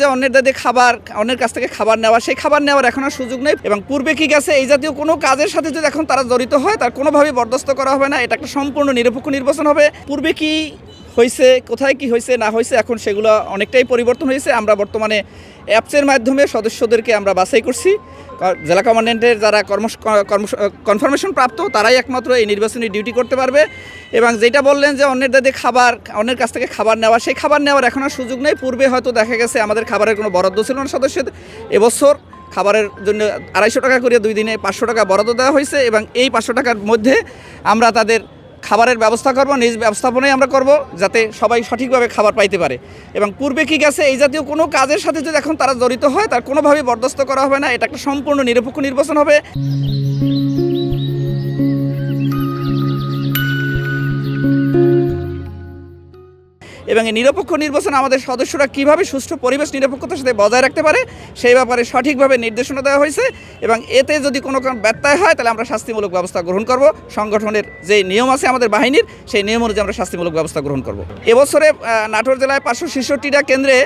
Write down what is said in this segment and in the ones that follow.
যে অন্যের দাদি খাবার অন্যের কাছ থেকে খাবার নেওয়া, সেই খাবার নেওয়ার এখন আর সুযোগ নেই। এবং পূর্বে কি গেছে এই জাতীয় কোনো কাজের সাথে যদি এখন তারা জড়িত হয় তার কোনোভাবেই বরদাস্ত করা হবে না। এটা একটা সম্পূর্ণ নিরপেক্ষ নির্বাচন হবে। পূর্বে কি হয়েছে, কোথায় কি হয়েছে না হয়েছে, এখন সেগুলো অনেকটাই পরিবর্তন হয়েছে। আমরা বর্তমানে অ্যাপসের মাধ্যমে সদস্যদেরকে আমরা বাছাই করছি। জেলা কমান্ড্যান্টের যারা কনফার্মেশন প্রাপ্ত তারাই একমাত্র এই নির্বাচনী ডিউটি করতে পারবে। এবং যেটা বললেন যে অন্যের দাদি খাবার অন্যের কাছ থেকে খাবার নেওয়া, সেই খাবার নেওয়ার এখন আর সুযোগ নেই। পূর্বে হয়তো দেখা গেছে আমাদের খাবারের কোনো বরাদ্দ ছিল না সদস্যদের। এবছর খাবারের জন্য 250 টাকা করে 2 দিনে 500 টাকা বরাদ্দ দেওয়া হয়েছে এবং এই 500 টাকার মধ্যে আমরা তাদের খাবারের ব্যবস্থা করব, নিজ ব্যবস্থাপনায় আমরা করব, যাতে সবাই সঠিকভাবে খাবার পাইতে পারে। এবং পূর্বে কি গেছে এই জাতীয় কোনো কাজের সাথে যদি এখন তারা জড়িত হয় তার কোনোভাবেই বরদাস্ত করা হবে না। এটা একটা সম্পূর্ণ নিরপেক্ষ নির্বাচন হবে। এবং এই নিরপেক্ষ নির্বাচনে আমাদের সদস্যরা কীভাবে সুষ্ঠু পরিবেশ নিরপেক্ষতার সাথে বজায় রাখতে পারে সেই ব্যাপারে সঠিকভাবে নির্দেশনা দেওয়া হয়েছে। এবং এতে যদি কোনো ব্যত্যয় হয় তাহলে আমরা শাস্তিমূলক ব্যবস্থা গ্রহণ করব। সংগঠনের যে নিয়ম আছে আমাদের বাহিনীর, সেই নিয়ম অনুযায়ী আমরা শাস্তিমূলক ব্যবস্থা গ্রহণ করব। এবছরে নাটোর জেলায় 566টা কেন্দ্রে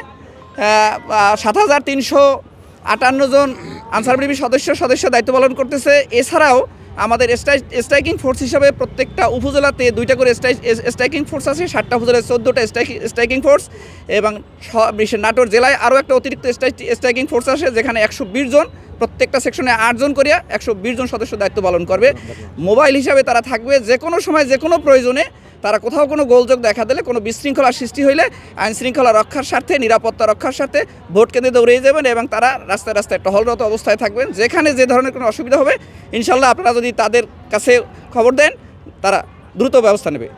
7,358 জন আনসারবিবি সদস্য দায়িত্ব পালন করতেছে। এছাড়াও আমাদের স্ট্রাইকিং ফোর্স হিসাবে প্রত্যেকটা উপজেলাতে 2টা করে স্ট্রাইকিং ফোর্স আছে, 7টা উপজেলায় 14টা স্ট্রাইকিং ফোর্স। এবং নাটোর জেলায় আরও একটা অতিরিক্ত স্ট্রাইকিং ফোর্স আছে, যেখানে 120 জন, প্রত্যেকটা সেকশনে 8 জন করিয়া 120 জন সদস্য দায়িত্ব পালন করবে। মোবাইল হিসাবে তারা থাকবে, যে কোনো সময় যে কোনো প্রয়োজনে তারা কোথাও কোনো গোলযোগ দেখা দিলে, কোনো বিশৃঙ্খলার সৃষ্টি হইলে আইন শৃঙ্খলা রক্ষার স্বার্থে, নিরাপত্তা রক্ষার স্বার্থে ভোট কেন্দ্রে দৌড়িয়ে যাবেন এবং তারা রাস্তায় রাস্তায় টহলরত অবস্থায় থাকবেন। যেখানে যে ধরনের কোনো অসুবিধা হবে ইনশাল্লাহ আপনারা যদি তাদের কাছে খবর দেন তারা দ্রুত ব্যবস্থা নেবে।